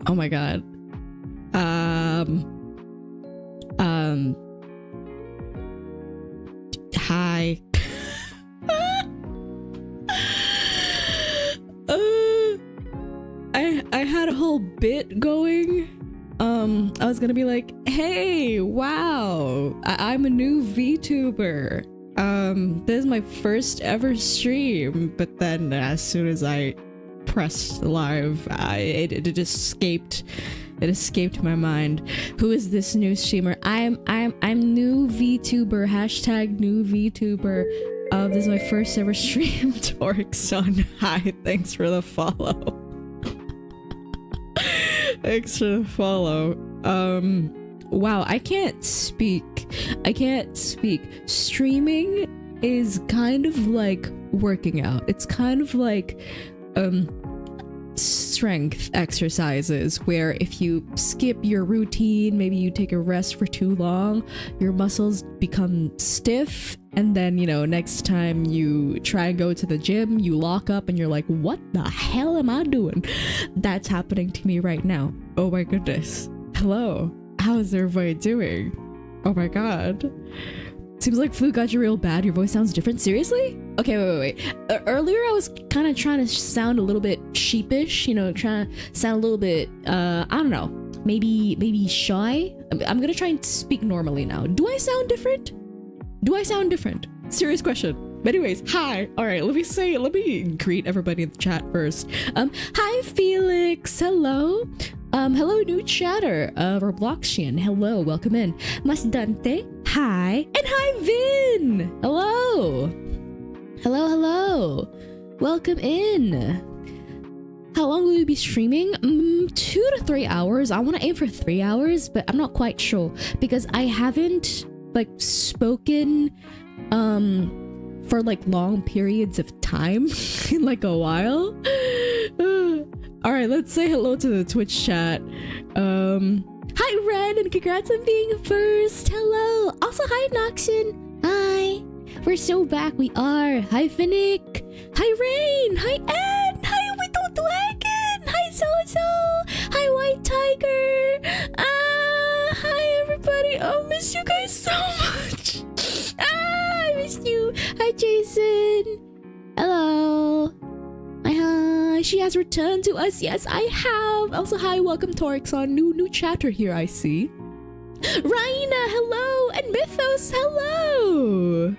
Oh my god. Hi. I had a whole bit going. I was gonna be like, hey, wow, I'm a new VTuber. This is my first ever stream, but then as soon as I pressed live, it escaped. It escaped my mind. Who is this new streamer? I'm new VTuber. Hashtag new VTuber. This is my first ever stream. Torikson. Hi, thanks for the follow. Thanks for the follow. Wow, I can't speak. Streaming is kind of like working out. It's kind of like strength exercises, where if you skip your routine, maybe you take a rest for too long, your muscles become stiff, and then, you know, next time you try and go to the gym, you lock up and you're like, what the hell am I doing? That's happening to me right now. Oh my goodness. Hello, how's everybody doing? Oh my god. Seems like flu got you real bad. Your voice sounds different. Seriously? Okay, wait. Earlier I was kind of trying to sound a little bit sheepish, you know, trying to sound a little bit, I don't know, maybe shy. I'm gonna try and speak normally now. Do I sound different? Serious question. But anyways, hi. All right, let me greet everybody in the chat first. Hi Felix. Hello. Hello new chatter of Robloxian. Hello, welcome in. Mas Dante. Hi. And hi Vin. Hello. Hello. Welcome in. How long will you be streaming? 2 to 3 hours. I want to aim for 3 hours, but I'm not quite sure because I haven't like spoken for like long periods of time in like a while. All right, let's say hello to the Twitch chat. Hi Ren, and congrats on being first. Hello. Also hi Noxin. Hi. We're so back. We are. Hi Finnick. Hi Rain. Hi Ed. Hi Witotuagan. Hi So. Hi White Tiger. Hi everybody. Oh, miss you guys so much. I missed you. Hi Jason. Hello. Hi. She has returned to us. Yes, I have. Also, hi. Welcome Torikson. New chatter here, I see. Raina, hello. And Mythos, hello.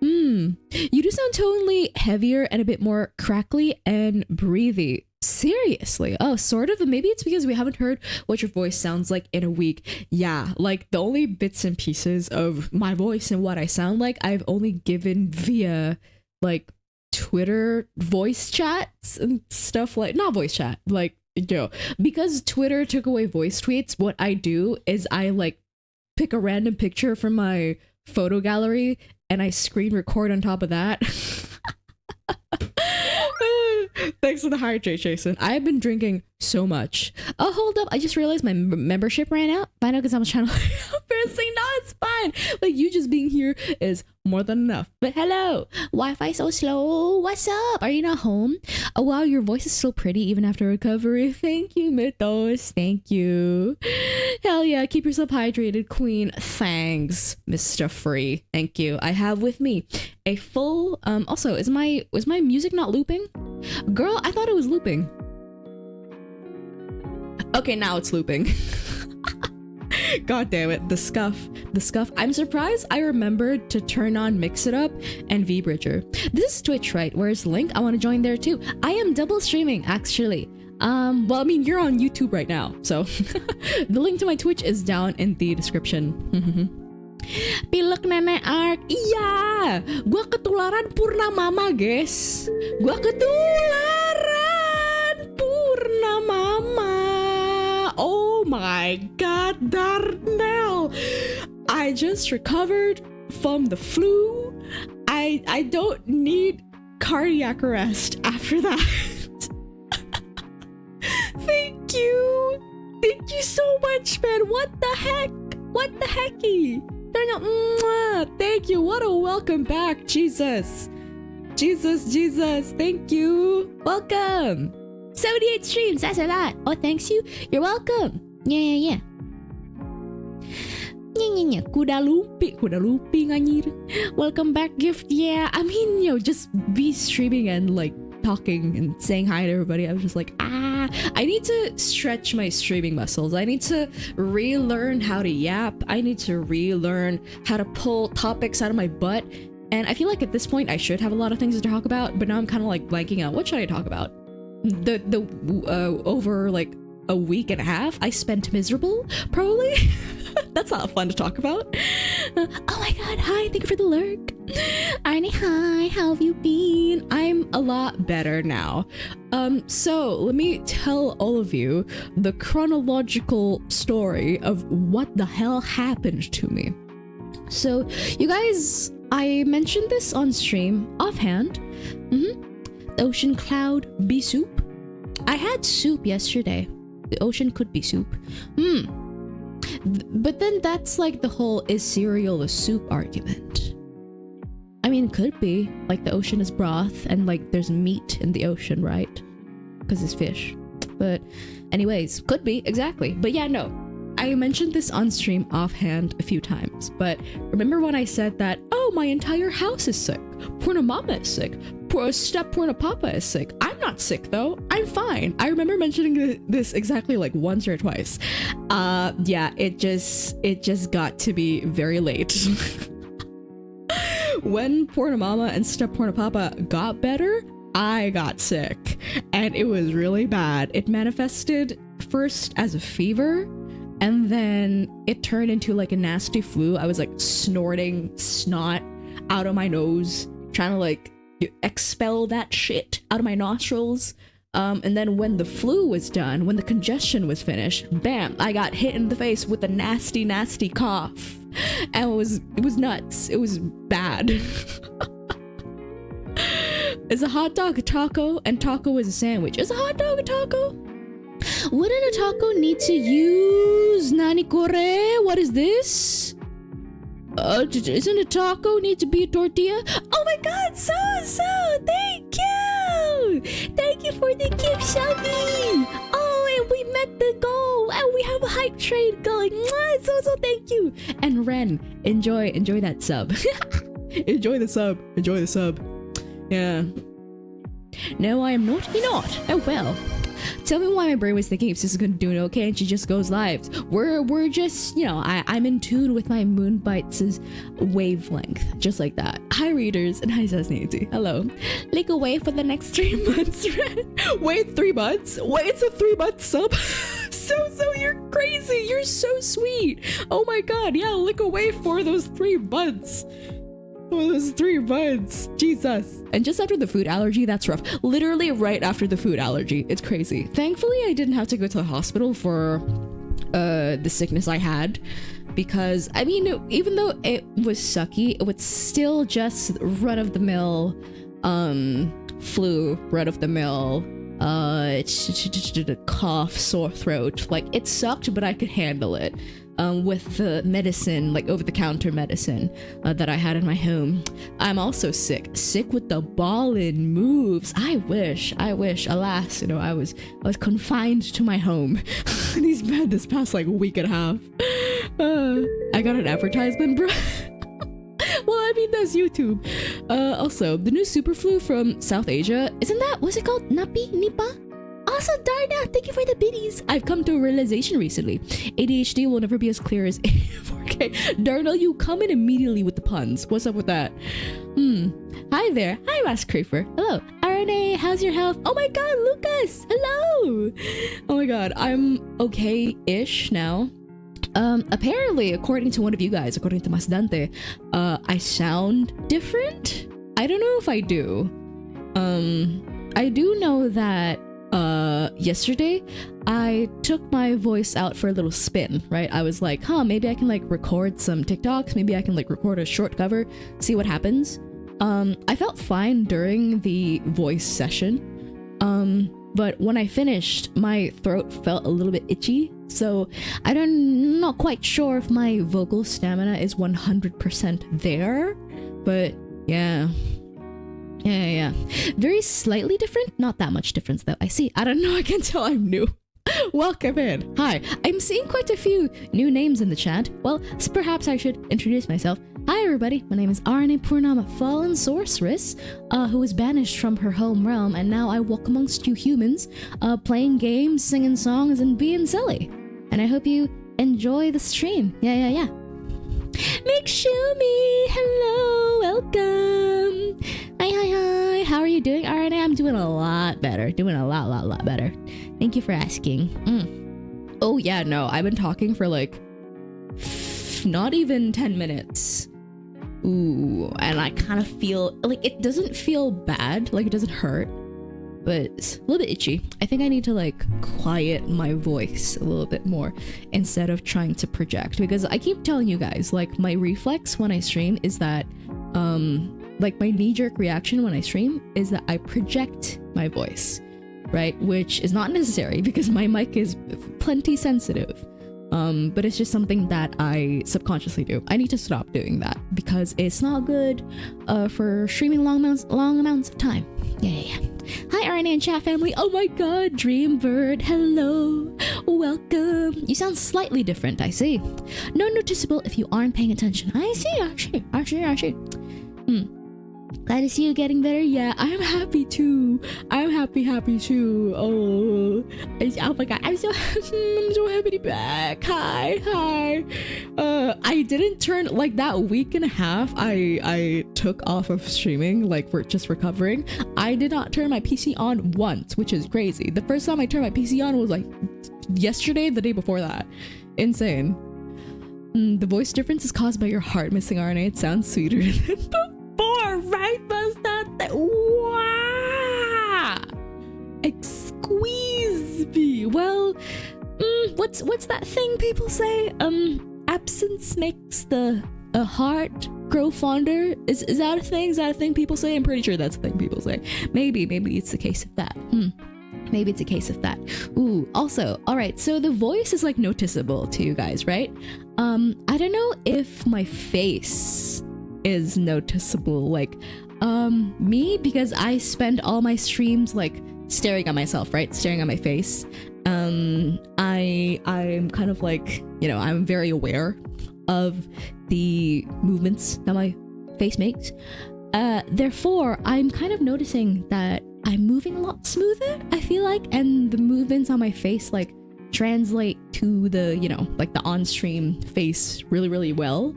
You do sound totally heavier and a bit more crackly and breathy. Seriously? Oh, sort of. Maybe it's because we haven't heard what your voice sounds like in a week. Yeah, like the only bits and pieces of my voice and what I sound like, I've only given via like Twitter voice chats and stuff, like not voice chat, like, you know, because Twitter took away voice tweets. What I do is I like pick a random picture from my photo gallery and I screen record on top of that. Thanks for the hydrate, Jason. I've been drinking so much. Oh, hold up. I just realized my membership ran out. Fine, because I'm trying to embarrassing. No, it's fine. Like, you just being here is more than enough. But hello. Wi-Fi so slow. What's up? Are you not home? Oh, wow. Your voice is still pretty even after recovery. Thank you, Mythos. Thank you. Hell yeah. Keep yourself hydrated, queen. Thanks, Mr. Free. Thank you. I have with me a full... Also, is my music not looping? Girl, I thought it was looping. Okay, now it's looping. God damn it, the scuff. I'm surprised I remembered to turn on Mix It Up and V-Bridger. This is Twitch, right? Where's the link? I want to join there too. I am double streaming, actually. Well, I mean, you're on YouTube right now, so the link to my Twitch is down in the description. Pilek nenek Ark. Iya, gua ketularan Purnama, guys. Gua ketularan Purnama. Oh my god, Darnell. I just recovered from the flu. I don't need cardiac arrest after that. Thank you so much, man. What the hecky? Thank you. What a welcome back. Jesus. Thank you. Welcome. 78 streams, that's a lot. Oh, thanks you. You're welcome. Yeah. Kuda lumping anjir. Welcome back, gift. Yeah, I mean, just be streaming and like talking and saying hi to everybody. I was just like, I need to stretch my streaming muscles. I need to relearn how to yap. I need to relearn how to pull topics out of my butt. And I feel like at this point I should have a lot of things to talk about, but now I'm kind of like blanking out. What should I talk about? Over like a week and a half I spent miserable, probably. That's not fun to talk about. Oh my god, hi, thank you for the lurk. Arnie, hi, how have you been? I'm a lot better now. So let me tell all of you the chronological story of what the hell happened to me. So you guys, I mentioned this on stream offhand. Ocean cloud be soup. I had soup yesterday. The ocean could be soup. But then that's like the whole is cereal a soup argument. I mean, it could be. Like the ocean is broth and like there's meat in the ocean, right? Because it's fish. But anyways, could be, exactly. But yeah, no. I mentioned this on stream offhand a few times, but remember when I said that, oh, my entire house is sick. Purnama is sick. Step Purnapapa is sick. I'm not sick though. I'm fine. I remember mentioning this exactly like once or twice. Yeah, it just got to be very late. When Purnamama and Step Purnapapa got better, I got sick. And it was really bad. It manifested first as a fever, and then it turned into like a nasty flu. I was like snorting snot out of my nose, trying to like expel that shit out of my nostrils. And then when the flu was done, when the congestion was finished, bam, I got hit in the face with a nasty, nasty cough. And it was nuts. It was bad. Is a hot dog a taco? And taco is a sandwich. Is a hot dog a taco? Wouldn't a taco need to use nani kore? What is this? Isn't a taco need to be a tortilla? Oh my god, so thank you! Thank you for the gift, Shelby! Oh, and we met the goal! And we have a hype train going! Mwah, so thank you! And Ren, enjoy that sub. Enjoy the sub. Yeah. No, I am not. Oh well. Tell me why my brain was thinking if this is gonna do it okay, and she just goes live. We're just, I'm in tune with my Moonbites' wavelength, just like that. Hi readers, and hi Sassnity. Hello. Lick away for the next 3 months. Wait, 3 months? Wait, it's a 3-month sub? So you're crazy. You're so sweet. Oh my god, yeah, lick away for those 3 months. Those 3 months, Jesus. And just after the food allergy, that's rough. Literally right after the food allergy. It's crazy. Thankfully, I didn't have to go to the hospital for the sickness I had, because I mean, even though it was sucky, it was still just run-of-the-mill flu, run-of-the-mill cough, sore throat. Like, it sucked, but I could handle it. With the medicine, like over-the-counter medicine that I had in my home. I'm also sick with the ballin' moves. I wish. Alas, I was confined to my home this past like week and a half. I got an advertisement, bro. Well, I mean, that's YouTube. Also, the new super flu from South Asia, what's it called? Nipah? Also, Darna, thank you for the biddies. I've come to a realization recently. ADHD will never be as clear as 4K. Darnell, you come in immediately with the puns. What's up with that? Hi there. Hi, Mask Crafer. Hello. Arané, how's your health? Oh my god, Lucas. Hello. Oh my god, I'm okay-ish now. Apparently, according to one of you guys, according to Mas Dante, I sound different? I don't know if I do. I do know that yesterday I took my voice out for a little spin, right? I was like, maybe I can like record some TikToks, maybe I can like record a short cover, see what happens. I felt fine during the voice session, but when I finished, my throat felt a little bit itchy, so I'm not quite sure if my vocal stamina is 100% there, but yeah. Yeah. Very slightly different. Not that much difference though. I see. I don't know. I can tell I'm new. Welcome in. Hi. I'm seeing quite a few new names in the chat. Well, perhaps I should introduce myself. Hi everybody. My name is Arané Purnama, fallen sorceress, who was banished from her home realm, and now I walk amongst you humans, playing games, singing songs, and being silly. And I hope you enjoy the stream. Yeah. Make Shumi, hello, welcome. Hi. How are you doing, Arané? I'm doing a lot better. Doing a lot better. Thank you for asking. Oh yeah, no, I've been talking for like not even 10 minutes. Ooh, and I kind of feel like it doesn't feel bad, like it doesn't hurt, but it's a little bit itchy. I think I need to like quiet my voice a little bit more instead of trying to project, because I keep telling you guys, like, my reflex when I stream is that like my knee-jerk reaction when I stream is that I project my voice, right? Which is not necessary because my mic is plenty sensitive. But it's just something that I subconsciously do. I need to stop doing that because it's not good for streaming long amounts of time. Yeah. Hi, Arané and chat family. Oh my god, Dreambird. Hello. Welcome. You sound slightly different, I see. No noticeable if you aren't paying attention. I see, actually. Glad to see you getting better. Yeah, I'm happy too. I'm happy too. Oh my god, I'm so happy to be back. Hi. I didn't turn, like, that week and a half I took off of streaming, like, for just recovering. I did not turn my PC on once, which is crazy. The first time I turned my PC on was like yesterday, the day before that. Insane. The voice difference is caused by your heart missing, Arané. It sounds sweeter than before, right? That's that thing. Wow! Squeeze me. Well, what's that thing people say? Absence makes the heart grow fonder. Is that a thing? Is that a thing people say? I'm pretty sure that's a thing people say. Maybe it's the case of that. Maybe it's a case of that. Ooh, also, all right, so the voice is like noticeable to you guys, right? I don't know if my face is noticeable, like, me, because I spend all my streams like staring at myself, right? Staring at my face. I'm kind of like, you know, I'm very aware of the movements that my face makes. Therefore, I'm kind of noticing that I'm moving a lot smoother, I feel like, and the movements on my face like translate to the, you know, like the on-stream face really well.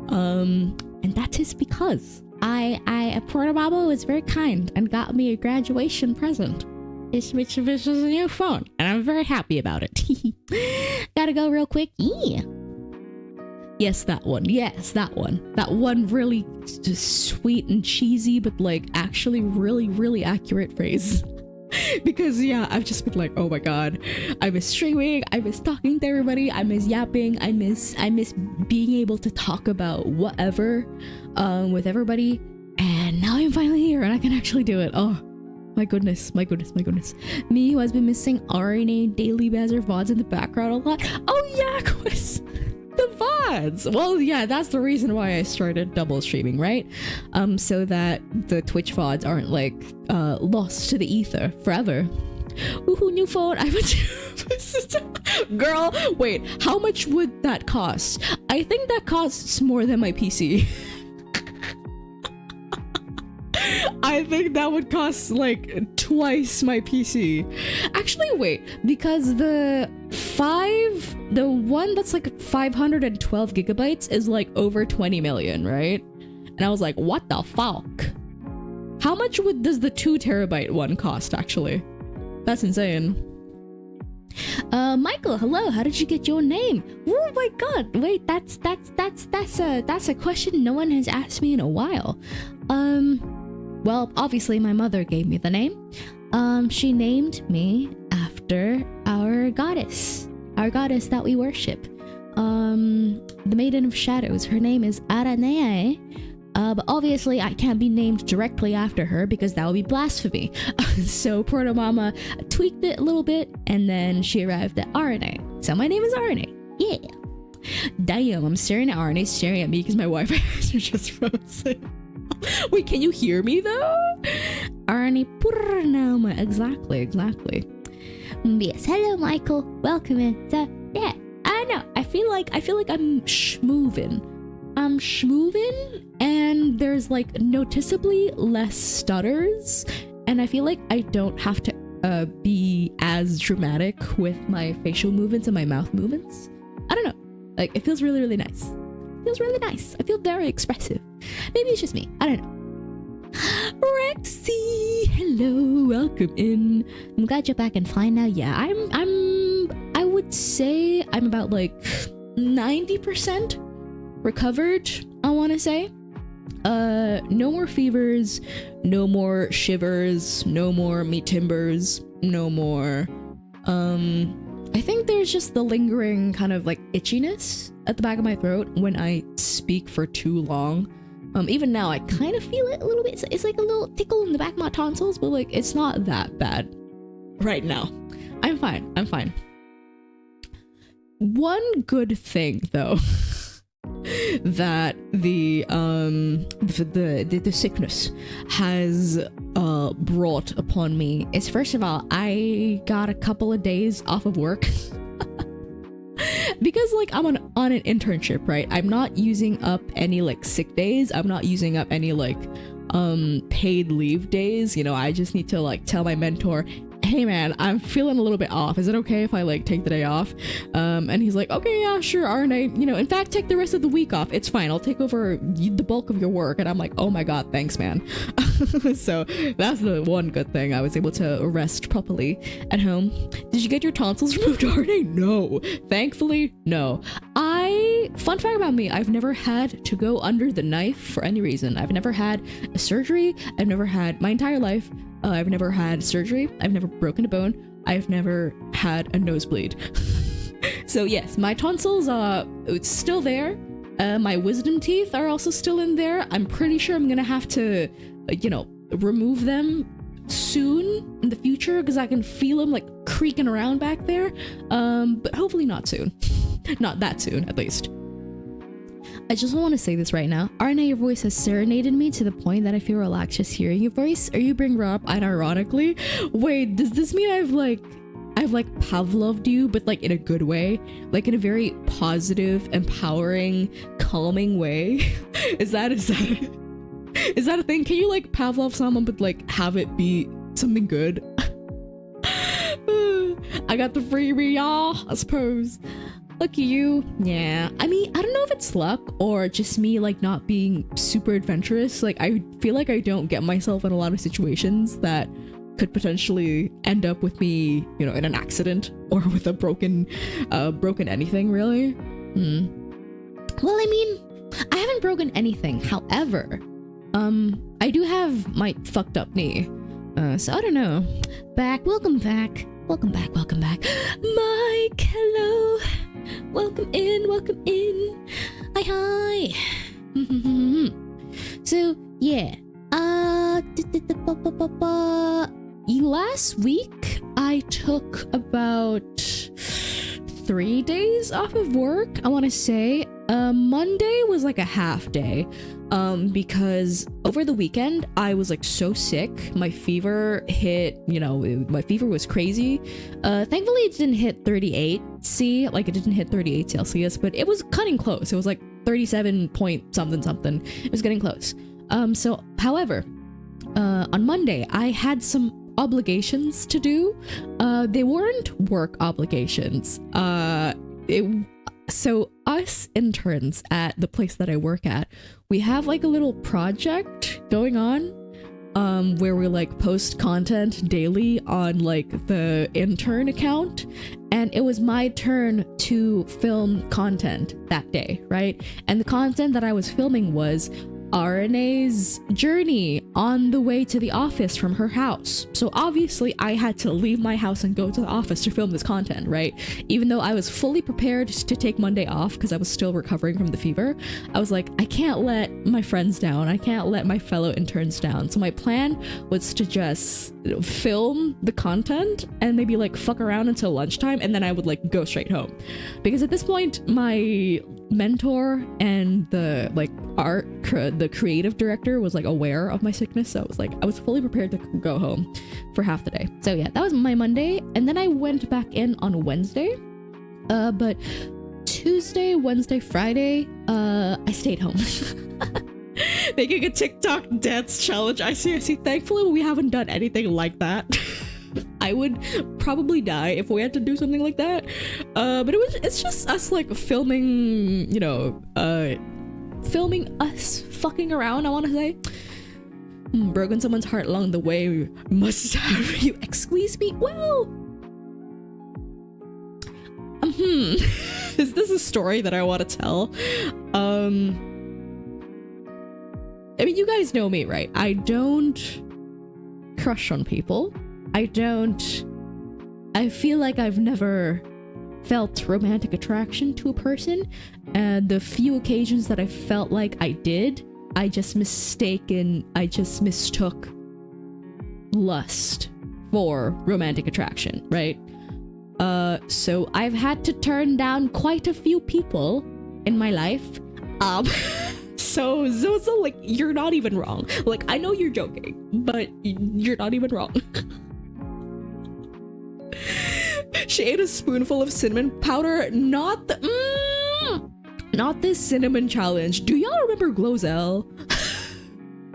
And that is because Purnama was very kind and got me a graduation present, which is a new phone, and I'm very happy about it. Gotta go real quick. Yeah. Yes, that one. That one really just sweet and cheesy, but like actually really accurate phrase. Because yeah, I've just been like, oh my god, I miss streaming, I miss talking to everybody, I miss yapping, I miss being able to talk about whatever with everybody, and now I'm finally here and I can actually do it. Oh my goodness. Me, who has been missing Arané daily Bazzer VODs in the background a lot. Oh yeah, Quiz. The VODs! Well, yeah, that's the reason why I started double streaming, right? So that the Twitch VODs aren't like lost to the ether forever. Woohoo, new phone! I would. Girl, wait, how much would that cost? I think that costs more than my PC. I think that would cost like twice my PC. Actually, wait, because the one that's like 512 gigabytes is like over 20 million, right? And I was like, what the fuck? How much does the 2 terabyte one cost, actually? That's insane. Michael, hello, how did you get your name? Oh my god, wait, that's a question no one has asked me in a while. Well, obviously my mother gave me the name. She named me after our goddess that we worship. The Maiden of Shadows. Her name is Arané. But obviously I can't be named directly after her because that would be blasphemy. So Purnama tweaked it a little bit and then she arrived at Arané. So my name is Arané. Yeah. Damn, I'm staring at Arané, staring at me because my Wi-Fi is just frozen. Wait, can you hear me though? Arané Purnama. Exactly. Yes, hello Michael. Welcome in. So yeah, I know. I feel like I'm schmoovin'. I'm schmoovin', and there's like noticeably less stutters, and I feel like I don't have to be as dramatic with my facial movements and my mouth movements. I don't know. Like, it feels really, really nice. I feel very expressive. Maybe it's just me. I don't know. Rexy, hello, welcome in. I'm glad you're back and fine now. Yeah, I would say I'm about like 90% recovered, I want to say. No more fevers, no more shivers, no more me timbers, no more I think there's just the lingering kind of like itchiness at the back of my throat when I speak for too long. Even now I kind of feel it a little bit. It's like a little tickle in the back of my tonsils, but like it's not that bad right now. I'm fine. One good thing though that the sickness has brought upon me is, first of all, I got a couple of days off of work because like I'm on an internship, right? I'm not using up any like sick days. I'm not using up any like paid leave days. You know, I just need to like tell my mentor, hey man, I'm feeling a little bit off. Is it okay if I like take the day off? And he's like, okay, yeah, sure, Arané. You know, in fact, take the rest of the week off. It's fine. I'll take over the bulk of your work. And I'm like, oh my God, thanks, man. So that's the one good thing. I was able to rest properly at home. Did you get your tonsils removed, Arané? No. Thankfully, no. Fun fact about me, I've never had to go under the knife for any reason. I've never had a surgery. I've never had, my entire life, I've never had surgery. I've never broken a bone. I've never had a nosebleed. So yes, my tonsils are still there. My wisdom teeth are also still in there. I'm pretty sure I'm gonna have to, remove them soon in the future because I can feel them like creaking around back there. But hopefully not soon. Not that soon, at least. I just want to say this right now. Arané, your voice has serenaded me to the point that I feel relaxed just hearing your voice. Are you being up unironically? Wait, does this mean I've Pavloved you, but like in a good way? Like in a very positive, empowering, calming way? Is that a thing? Can you like Pavlov someone but like have it be something good? I got the freebie, y'all, I suppose. Lucky you. Yeah, I mean, I don't know if it's luck or just me like not being super adventurous. Like I feel like I don't get myself in a lot of situations that could potentially end up with me, in an accident or with a broken anything, really. Well, I mean, I haven't broken anything. However, I do have my fucked up knee. So I don't know. Welcome back. Mike, hello. Welcome in. Hi. So, yeah. Last week, I took about 3 days off of work, I want to say. Monday was like a half day. Because over the weekend I was like so sick. My fever hit, my fever was crazy. Thankfully it didn't hit 38C, like it didn't hit 38 Celsius, but it was cutting close. It was like 37 point something. It was getting close. However, on Monday I had some obligations to do. They weren't work obligations. So us interns at the place that I work at, we have like a little project going on where we like post content daily on like the intern account, and it was my turn to film content that day, right? And the content that I was filming was Arané's journey on the way to the office from her house. So obviously I had to leave my house and go to the office to film this content, right? Even though I was fully prepared to take Monday off because I was still recovering from the fever, I was like, I can't let my friends down. I can't let my fellow interns down. So my plan was to just film the content and maybe like fuck around until lunchtime, and then I would like go straight home. Because at this point, my mentor and the like the creative director was like aware of my sickness, so I was fully prepared to go home for half the day. So yeah, that was my Monday, and then I went back in on Wednesday. But Tuesday, Wednesday, Friday, I stayed home. Making a TikTok dance challenge. I see. Thankfully, we haven't done anything like that. I would probably die if we had to do something like that. But it's just us like filming, filming us fucking around, I want to say. Broken someone's heart along the way. Must have you squeeze me? Well, is this a story that I want to tell? I mean, you guys know me, right? I don't crush on people. I feel like I've never felt romantic attraction to a person, and the few occasions that I felt like I did, I just mistook lust for romantic attraction, right? So I've had to turn down quite a few people in my life. So like, you're not even wrong. Like, I know you're joking, but you're not even wrong. She ate a spoonful of cinnamon powder. Not this cinnamon challenge. Do y'all remember Glozell?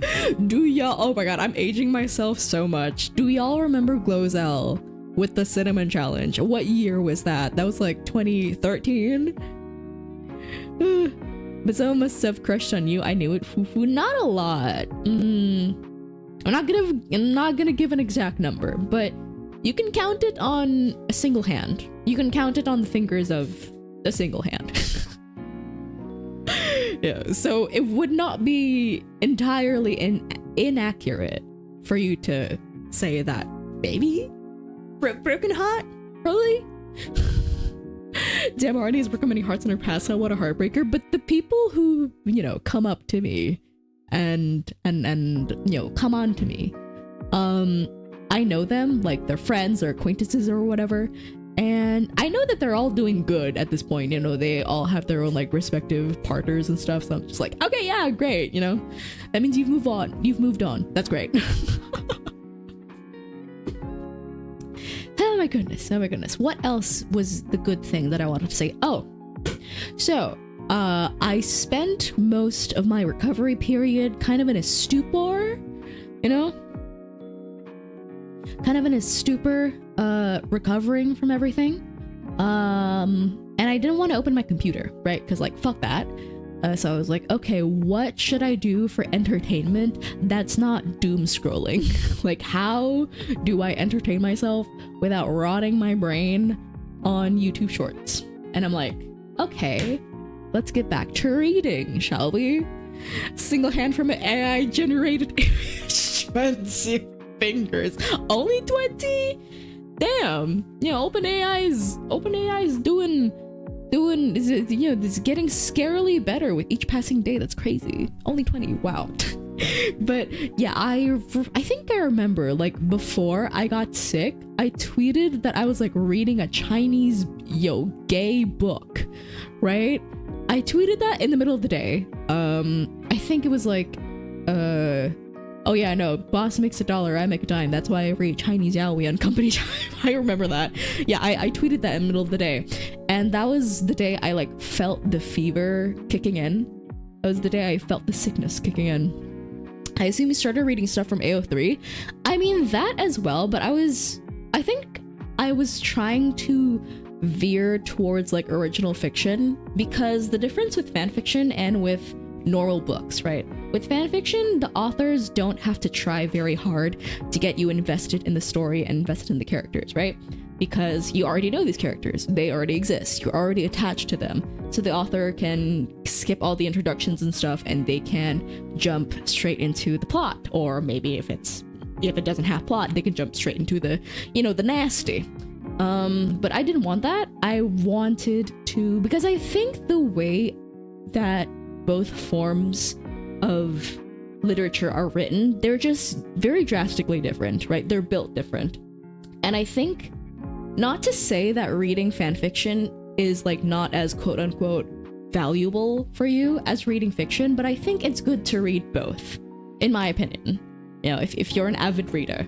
Oh my god, I'm aging myself so much. Do y'all remember Glozell with the cinnamon challenge? What year was that? That was like 2013. But someone must have crushed on you. I knew it. Fufu. Not a lot. I'm not gonna give an exact number, but you can count it on a single hand. You can count it on the fingers of a single hand. Yeah, so it would not be entirely inaccurate for you to say that, baby? Broken heart? Really? Damn, Arané has broken many hearts in her past. What a heartbreaker. But the people who, come up to me and come on to me, I know them, like they're friends or acquaintances or whatever, and I know that they're all doing good at this point. They all have their own like respective partners and stuff, so I'm just like, okay, yeah, great. That means you've moved on. That's great. Oh my goodness. What else was the good thing that I wanted to say? Oh, so I spent most of my recovery period kind of in a stupor, recovering from everything. And I didn't want to open my computer, right? Because like, fuck that. So I was like, okay, what should I do for entertainment that's not doom scrolling? Like, how do I entertain myself without rotting my brain on YouTube Shorts? And I'm like, okay, let's get back to reading, shall we? Single hand from an AI generated image. 20 fingers. Only 20? Damn. OpenAI's doing it's getting scarily better with each passing day. That's crazy. Only 20. Wow. But yeah, I think I remember, like, before I got sick, I tweeted that I was like reading a Chinese gay book, right? I tweeted that in the middle of the day. I think it was like oh yeah, no, boss makes $1, I make a dime. That's why I read Chinese yaoi on company time. I remember that. Yeah, I tweeted that in the middle of the day. And that was the day I like felt the fever kicking in. That was the day I felt the sickness kicking in. I assume you started reading stuff from AO3. I mean, that as well, but I think I was trying to veer towards like original fiction, because the difference with fanfiction and with normal books, right? With fanfiction, the authors don't have to try very hard to get you invested in the story and invested in the characters, right? Because you already know these characters, they already exist, you're already attached to them. So the author can skip all the introductions and stuff, and they can jump straight into the plot. Or maybe if it doesn't have plot, they can jump straight into the, the nasty. But I didn't want that. I wanted to, because I think the way that both forms of literature are written, they're just very drastically different, right? They're built different. And I think, not to say that reading fanfiction is like not as quote unquote valuable for you as reading fiction, but I think it's good to read both, in my opinion. You know, if you're an avid reader,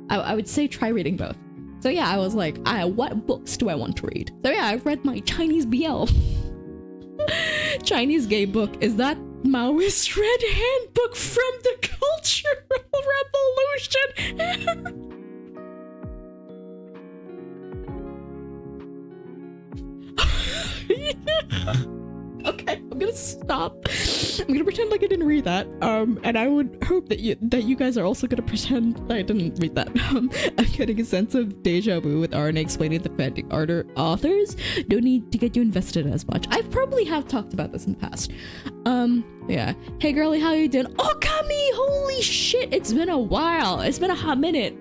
I would say try reading both. So yeah, I was like, what books do I want to read? So yeah, I've read my Chinese BL. Chinese gay book. Is that Maoist Red Handbook from the Cultural Revolution? Okay, I'm gonna stop. I'm gonna pretend like I didn't read that. And I would hope that you guys are also gonna pretend I didn't read that. I'm getting a sense of deja vu with Arané explaining the fanfic authors. Don't need to get you invested as much. I probably have talked about this in the past. Yeah. Hey girlie, how you doing? Oh, Kami! Holy shit! It's been a while. It's been a hot minute.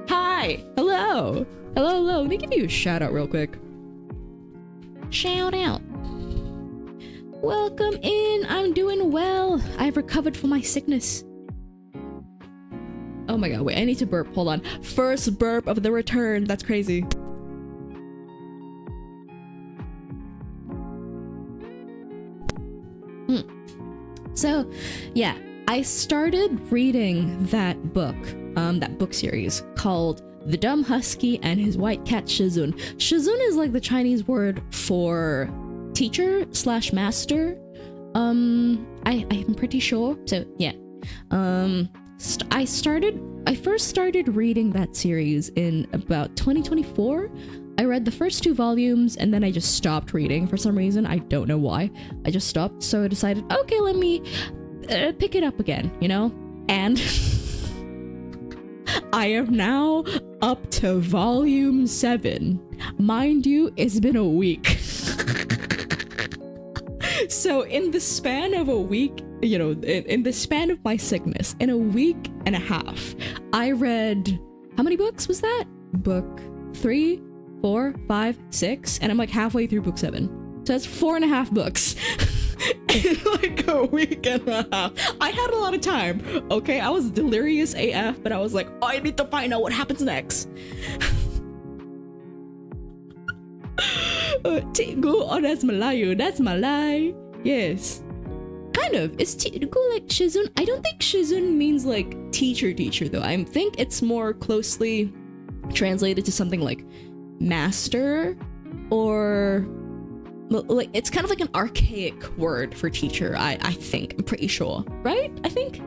Hi. Hello. Hello. Let me give you a shout out real quick. Shout out. Welcome in. I'm doing well. I've recovered from my sickness. Oh my god, wait, I need to burp. Hold on. First burp of the return. That's crazy. So, yeah, I started reading that book series called The Dumb Husky and His White Cat Shizun. Shizun is like the Chinese word for teacher / master. I'm pretty sure. So yeah. I first started reading that series in about 2024. I read the first 2 volumes and then I just stopped reading for some reason. I don't know why. I just stopped. So I decided, okay, let me pick it up again, you know? And I am now up to volume 7. Mind you, it's been a week. So in the span of a week, you know, in the span of my sickness, in a week and a half, I read, how many books was that? Book 3, 4, 5, 6, and I'm like halfway through book 7. So that's 4.5 books. In like a week and a half. I had a lot of time, okay? I was delirious AF, but I was like, oh, I need to find out what happens next. Cikgu, oh, that's Melayu. That's Malay. Yes. Kind of. Is Cikgu like Shizun? I don't think Shizun means like teacher though. I think it's more closely translated to something like master, or like it's kind of like an archaic word for teacher. I think. I'm pretty sure. Right? I think.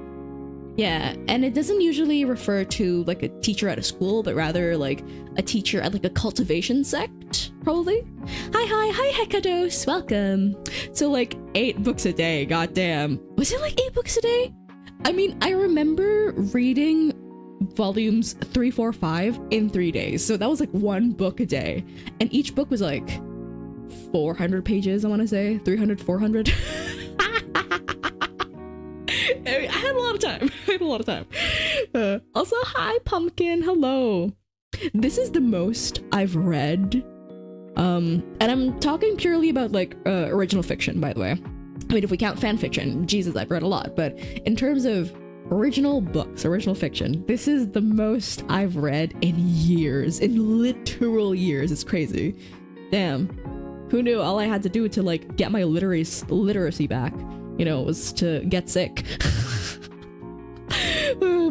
Yeah, and it doesn't usually refer to like a teacher at a school, but rather like a teacher at like a cultivation sect, probably. Hi, Hekados, welcome. So like 8 books a day, goddamn. Was it like 8 books a day? I mean, I remember reading volumes 3, 4, 5 in 3 days. So that was like 1 book a day. And each book was like 400 pages, I want to say. 300, 400. I had a lot of time. Also, hi, Pumpkin. Hello. This is the most I've read. And I'm talking purely about like original fiction, by the way. I mean, if we count fan fiction, Jesus, I've read a lot. But in terms of original books, original fiction, this is the most I've read in years, in literal years. It's crazy. Damn. Who knew all I had to do to like get my literacy back, you know, was to get sick.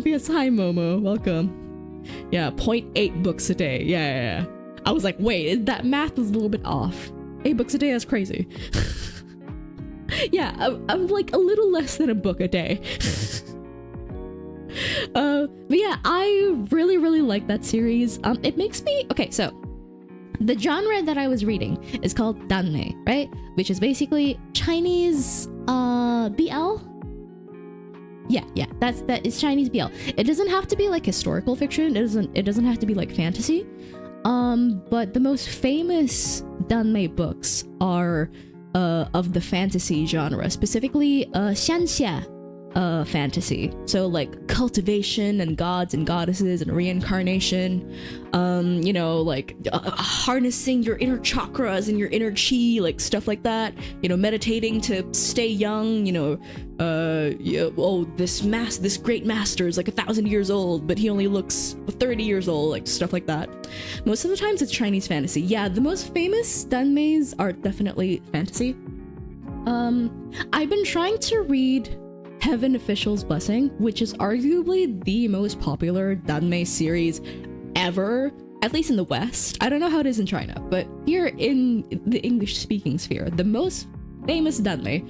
Yes, hi Momo, welcome. Yeah, 0.8 books a day. Yeah. I was like, wait, that math is a little bit off. 8 books a day, that's crazy. Yeah, I'm like a little less than a book a day. But yeah, I really like that series. It makes me, okay, so the genre that I was reading is called danmei, right? Which is basically Chinese BL. Yeah, that is Chinese BL. It doesn't have to be like historical fiction. It doesn't have to be like fantasy. But the most famous danmei books are of the fantasy genre, specifically xianxia fantasy. So like cultivation and gods and goddesses and reincarnation, you know, like harnessing your inner chakras and your inner chi, like stuff like that, you know, meditating to stay young, you know, this great master is like 1,000 years old, but he only looks 30 years old, like stuff like that. Most of the times it's Chinese fantasy. Yeah, the most famous danmeis are definitely fantasy. I've been trying to read Heaven Official's Blessing, which is arguably the most popular danmei series ever, at least in the West. I don't know how it is in China, but here in the English-speaking sphere, the most famous danmei,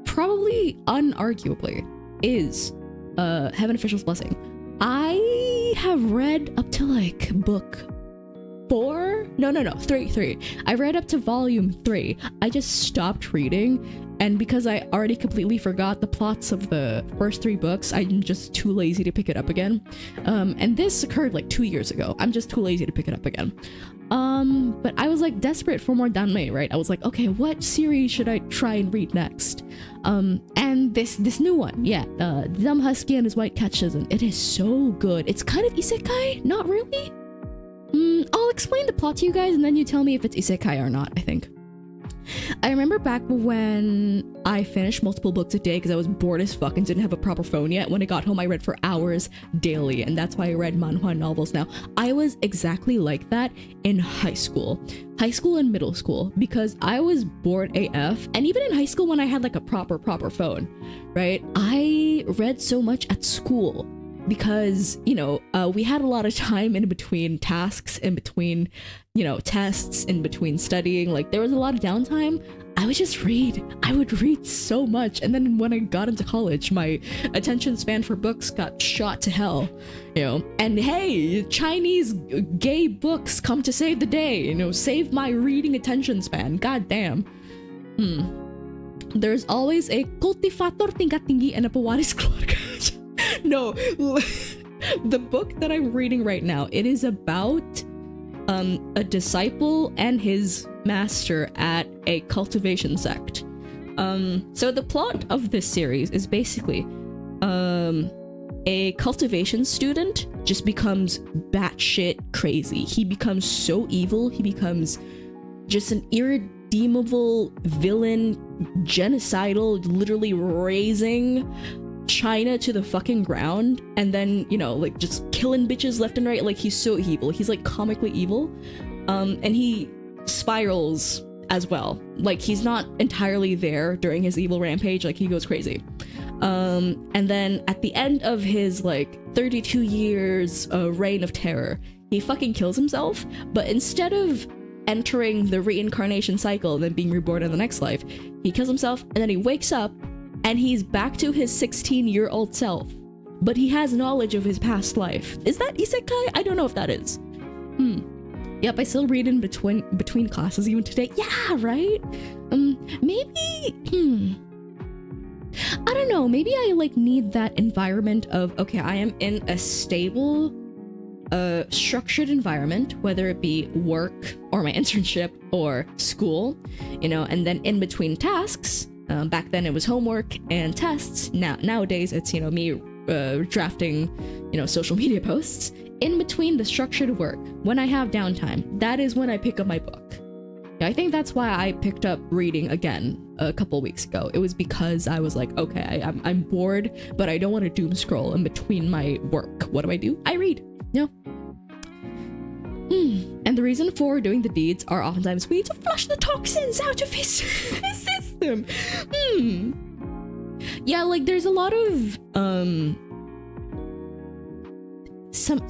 probably unarguably, is Heaven Official's Blessing. I have read up to like book 3. I read up to volume 3. I just stopped reading, and because I already completely forgot the plots of the first 3 books, I'm just too lazy to pick it up again. And this occurred like 2 years ago. I'm just too lazy to pick it up again. But I was like desperate for more danmei, right? I was like, okay, what series should I try and read next? And this new one, yeah, Dumb Husky and His White Catechism. It is so good. It's kind of isekai, not really. I'll explain the plot to you guys and then you tell me if it's isekai or not, I think. I remember back when I finished multiple books a day because I was bored as fuck and didn't have a proper phone yet. When I got home, I read for hours daily, and that's why I read manhwa novels now. I was exactly like that in high school and middle school because I was bored AF, and even in high school when I had like a proper phone, right? I read so much at school because, you know, we had a lot of time in between tasks, in between, you know, tests, in between studying. Like, there was a lot of downtime. I would just read. I would read so much. And then when I got into college, my attention span for books got shot to hell, you know. And hey, Chinese gay books come to save the day, you know, save my reading attention span. God damn. There's always a kultivator tingkat tinggi and a pewaris keluarga. No, the book that I'm reading right now, it is about a disciple and his master at a cultivation sect. So the plot of this series is basically a cultivation student just becomes batshit crazy. He becomes so evil. He becomes just an irredeemable villain, genocidal, literally razing China to the fucking ground, and then, you know, like just killing bitches left and right. Like, he's so evil. He's like comically evil, and he spirals as well. Like, he's not entirely there during his evil rampage. Like, he goes crazy, and then at the end of his like 32 years reign of terror, he fucking kills himself. But instead of entering the reincarnation cycle and then being reborn in the next life, he kills himself, and then he wakes up and he's back to his 16-year-old self, but he has knowledge of his past life. Is that isekai? I don't know if that is. Yep, I still read in between classes even today. Yeah, right? Maybe, I don't know, maybe I like need that environment of, okay, I am in a stable, structured environment, whether it be work or my internship or school, you know, and then in between tasks, back then it was homework and tests. Nowadays it's, you know, me drafting, you know, social media posts. In between the structured work, when I have downtime, that is when I pick up my book. I think that's why I picked up reading again a couple weeks ago. It was because I was like, okay, I'm bored, but I don't want to doom scroll in between my work. What do? I read. You know? And the reason for doing the deeds are oftentimes we need to flush the toxins out of his system. Yeah, like there's a lot of some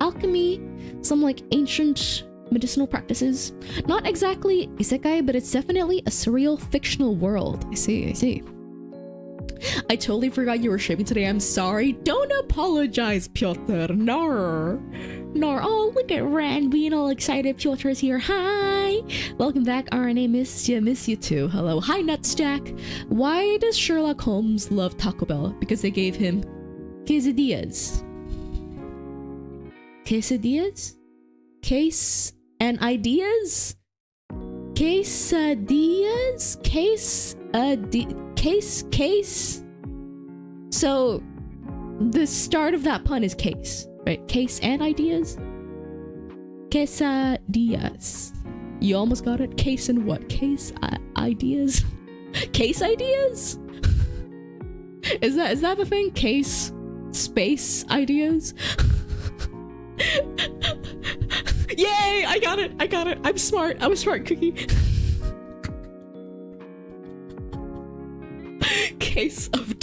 alchemy, some like ancient medicinal practices. Not exactly isekai, but it's definitely a surreal fictional world. I see. I totally forgot you were streaming today. I'm sorry. Don't apologize, Piotr. Nor. Oh, look at Ran being all excited. Piotr's here. Hi. Welcome back, Arané. Miss you too. Hello. Hi, Nutstack. Why does Sherlock Holmes love Taco Bell? Because they gave him quesadillas. Quesadillas? Case and ideas? Quesadillas? Case. So the start of that pun is case, right? Case and ideas. Quesadillas. You almost got it. Case and what? Case ideas. Case ideas. Is that the thing? Case space ideas. Yay! I got it. I'm smart. I'm a smart cookie. case of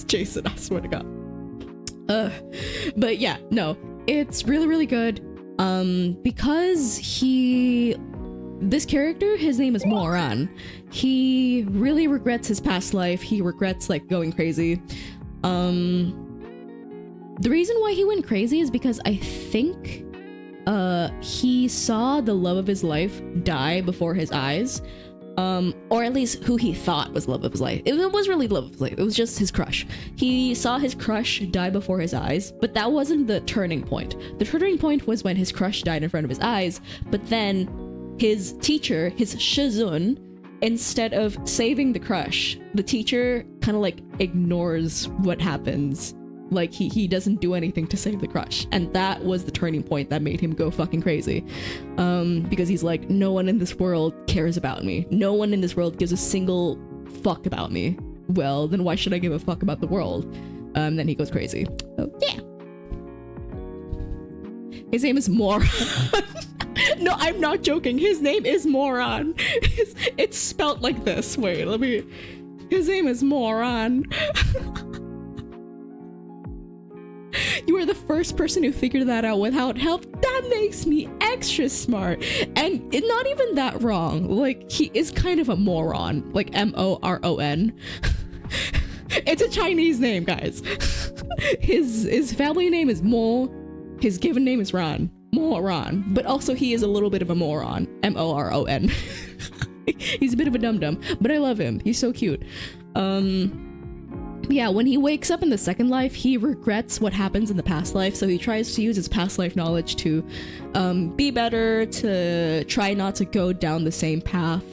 Jason, I swear to God. But yeah, no, it's really, really good. Because this character, his name is Moran. He really regrets his past life. He regrets like going crazy. The reason why he went crazy is because I think he saw the love of his life die before his eyes. Or at least who he thought was love of his life. It was really love of his life. It was just his crush. He saw his crush die before his eyes, but that wasn't the turning point. The turning point was when his crush died in front of his eyes, but then his teacher, his Shizun, instead of saving the crush, the teacher kind of like ignores what happens. Like he doesn't do anything to save the crush, and that was the turning point that made him go fucking crazy. Because he's like, no one in this world cares about me. No one in this world gives a single fuck about me. Well, then why should I give a fuck about the world? Then he goes crazy. So yeah. His name is Moran. No, I'm not joking. His name is Moran. It's spelt like this. Wait, his name is Moran. You are the first person who figured that out without help. That makes me extra smart. And not even that wrong. Like, he is kind of a moron. Like, Moron. It's a Chinese name, guys. His family name is Mo. His given name is Ran. Moron. But also he is a little bit of a moron. Moron. He's a bit of a dum-dum. But I love him. He's so cute. Yeah, when he wakes up in the second life, he regrets what happens in the past life, so he tries to use his past life knowledge to be better, to try not to go down the same path,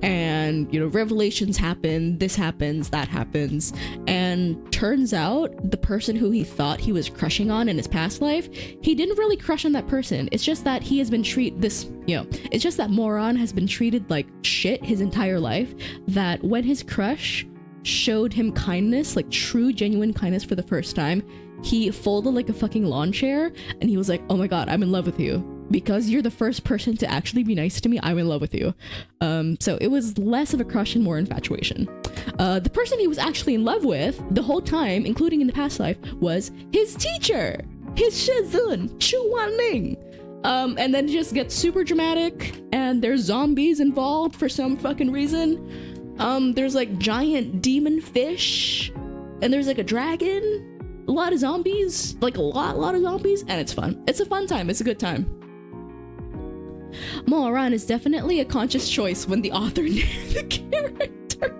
and, you know, revelations happen, this happens, that happens, and turns out the person who he thought he was crushing on in his past life, he didn't really crush on that person. It's just that he has been it's just that Moron has been treated like shit his entire life, that when his crush showed him kindness, like true genuine kindness for the first time, he folded like a fucking lawn chair and he was like, oh my god, I'm in love with you because you're the first person to actually be nice to me. I'm in love with you. So it was less of a crush and more infatuation. The person he was actually in love with the whole time, including in the past life, was his teacher, his Shizun, Chu Wanling. And then it just gets super dramatic and there's zombies involved for some fucking reason. There's like giant demon fish, and there's like a dragon, a lot of zombies, like a lot of zombies, and it's fun. It's a fun time. It's a good time. Moran is definitely a conscious choice when the author named the character.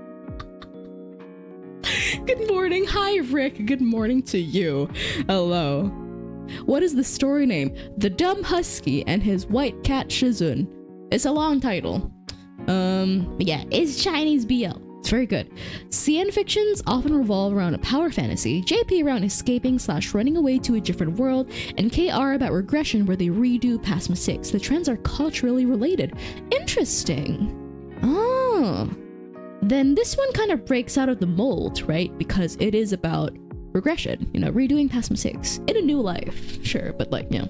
Good morning. Hi, Rick. Good morning to you. Hello. What is the story name? The Dumb Husky and His White Cat Shizun. It's a long title. Yeah, it's Chinese BL. It's very good. CN fictions often revolve around a power fantasy, JP around escaping/running away to a different world, and KR about regression where they redo past mistakes. The trends are culturally related. Interesting. Oh. Then this one kind of breaks out of the mold, right? Because it is about regression, you know, redoing past mistakes in a new life. Sure, but like, you know.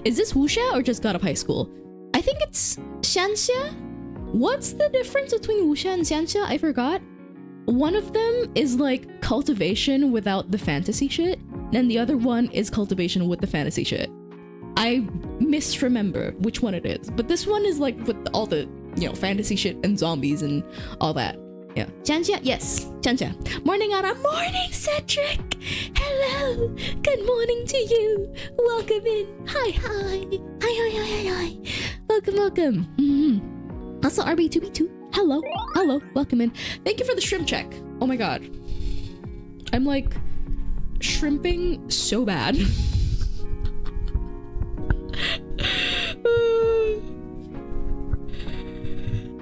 Is this wuxia or just God of High School? I think it's xianxia. What's the difference between wuxia and xianxia? I forgot. One of them is like cultivation without the fantasy shit, and the other one is cultivation with the fantasy shit. I misremember which one it is, but this one is like with all the, you know, fantasy shit and zombies and all that. Yeah. Xianxia? Yes. Xianxia. Morning, Ara. Morning, Cedric. Hello. Good morning to you. Welcome in. Hi. Hi. Welcome. Mm-hmm. Also, RB2B2. Hello. Welcome in. Thank you for the shrimp check. Oh my god. I'm like shrimping so bad.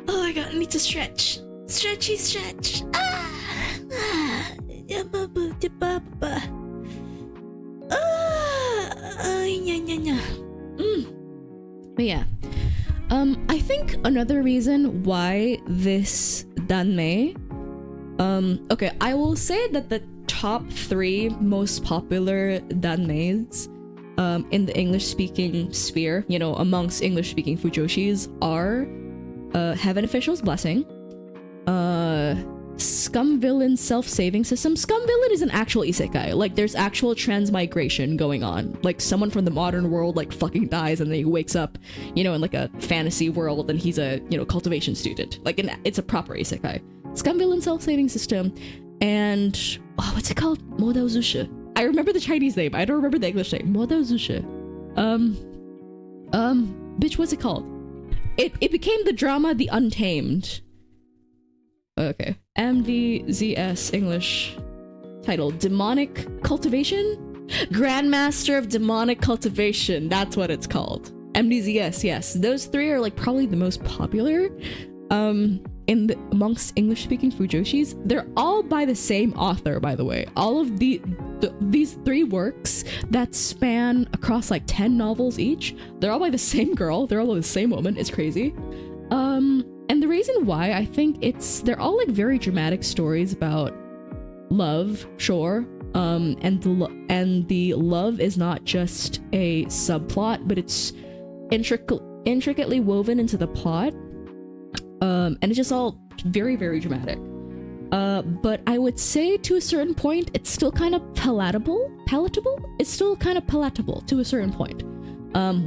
Oh my god, I need to stretch. Stretch. But yeah. I think another reason why this danmei, okay, I will say that the top 3 most popular danmeis in the English-speaking sphere, you know, amongst English-speaking fujoshis are Heaven Official's Blessing, scum villain self-saving system. Scum villain is an actual isekai. Like, there's actual transmigration going on. Like, someone from the modern world, like, fucking dies and then he wakes up, you know, in, like, a fantasy world and he's a, you know, cultivation student. Like, it's a proper isekai. Scum villain self-saving system. And, oh, what's it called? Modao Zusha. I remember the Chinese name. I don't remember the English name. Modao Zusha. Bitch, what's it called? It became the drama The Untamed. Okay. MDZS English title. Demonic Cultivation? Grandmaster of Demonic Cultivation. That's what it's called. MDZS, yes. Those three are like probably the most popular amongst English-speaking fujoshis. They're all by the same author, by the way. All of these three works that span across like 10 novels each, they're all by the same girl. They're all by the same woman. It's crazy. And the reason why, I think they're all like very dramatic stories about love, sure. And the love is not just a subplot, but it's intricately woven into the plot. And it's just all very, very dramatic. But I would say to a certain point, it's still kind of palatable? It's still kind of palatable to a certain point.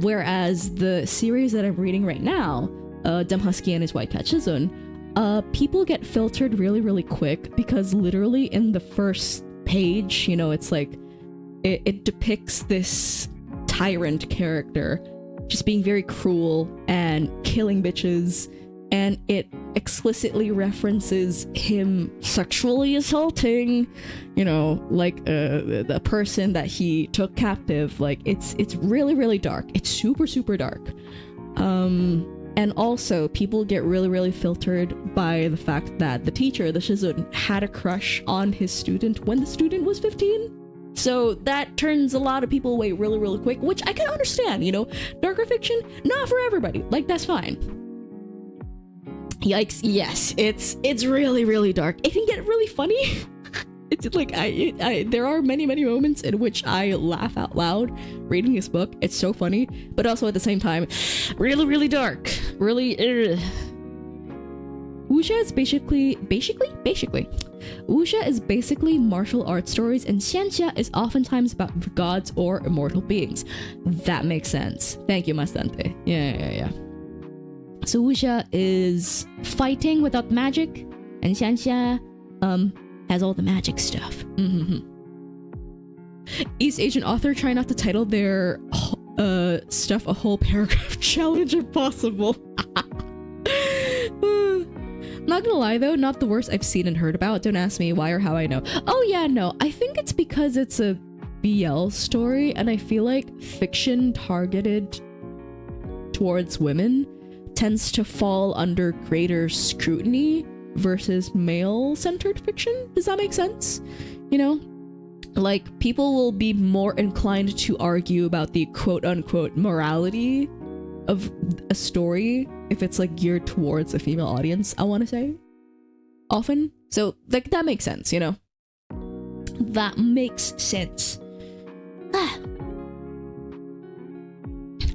Whereas the series that I'm reading right now, Dumb Husky and His White Cat Shizun, people get filtered really, really quick because literally in the first page, you know, it's like, it depicts this tyrant character just being very cruel and killing bitches. And it explicitly references him sexually assaulting, you know, like the person that he took captive. Like it's really, really dark. It's super, super dark. And also people get really, really filtered by the fact that the teacher, the Shizun, had a crush on his student when the student was 15. So that turns a lot of people away really, really quick, which I can understand, you know. Darker fiction, not for everybody. Like, that's fine. Yikes, yes, it's really, really dark. It can get really funny. It's like, there are many, many moments in which I laugh out loud reading this book. It's so funny, but also at the same time, really, really dark. Really, Wuxia is basically, Wuxia is basically martial arts stories, and xianxia is oftentimes about gods or immortal beings. That makes sense. Thank you, tante. Yeah. So Wuxia is fighting without magic, and xianxia has all the magic stuff. East Asian author try not to title their stuff a whole paragraph challenge if possible. Not gonna lie though, not the worst I've seen and heard about. Don't ask me why or how I know. Oh yeah, no, I think it's because it's a BL story, and I feel like fiction targeted towards women tends to fall under greater scrutiny versus male-centered fiction. Does that make sense? You know? Like, people will be more inclined to argue about the quote-unquote morality of a story if it's like geared towards a female audience, I want to say. Often. So, like, that makes sense, you know? That makes sense.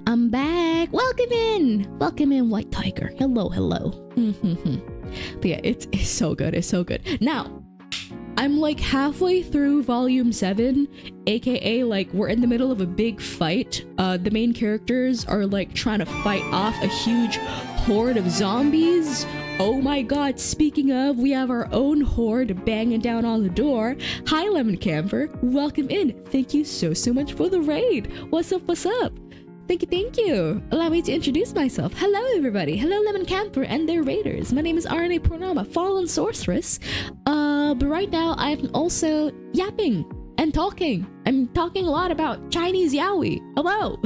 I'm back. Welcome in, White Tiger. Hello. But yeah, it's so good. It's so good. Now, I'm like halfway through volume 7, aka like we're in the middle of a big fight. The main characters are like trying to fight off a huge horde of zombies. Oh my god, speaking of, we have our own horde banging down on the door. Hi, Lemon Camper. Welcome in. Thank you so much for the raid. What's up? Thank you. Allow me to introduce myself. Hello, everybody. Hello, Lemon Camper and their raiders. My name is Arané Purnama, fallen sorceress. But right now, I'm also yapping and talking. I'm talking a lot about Chinese yaoi. Hello.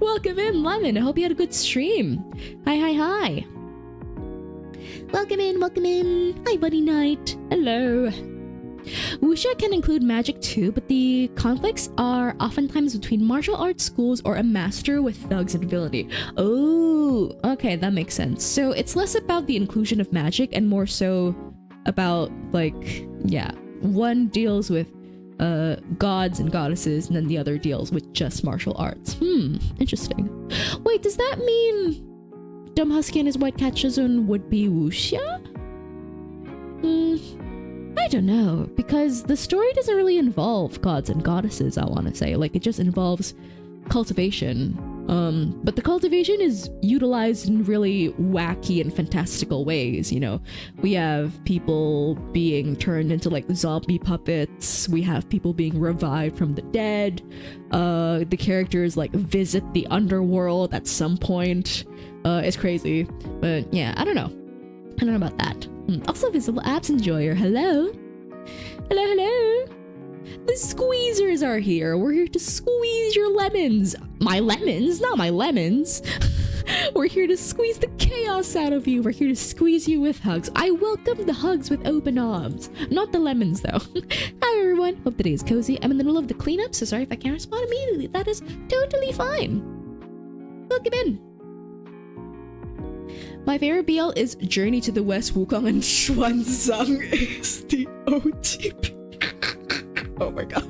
Welcome in, Lemon. I hope you had a good stream. Hi. Welcome in. Hi, Buddy Knight. Hello. Wuxia can include magic too, but the conflicts are oftentimes between martial arts schools or a master with thugs and villainy. Oh, okay, that makes sense. So it's less about the inclusion of magic and more so about, like, yeah, one deals with gods and goddesses and then the other deals with just martial arts. Interesting. Wait, does that mean Dumb Husky and His White Cat Shizun would be Wuxia? I don't know, because the story doesn't really involve gods and goddesses, I want to say. Like, it just involves cultivation. But the cultivation is utilized in really wacky and fantastical ways, you know. We have people being turned into like zombie puppets. We have people being revived from the dead. The characters like visit the underworld at some point. It's crazy. But yeah, I don't know. I don't know about that. Also, Visible Apps Enjoyer. Hello. Hello, hello. The squeezers are here. We're here to squeeze your lemons. My lemons? Not my lemons. We're here to squeeze the chaos out of you. We're here to squeeze you with hugs. I welcome the hugs with open arms. Not the lemons, though. Hi, everyone. Hope today is cozy. I'm in the middle of the cleanup, so sorry if I can't respond immediately. That is totally fine. Welcome in. My favorite BL is Journey to the West, Wukong, and Xuanzang is the OTP. Oh my god.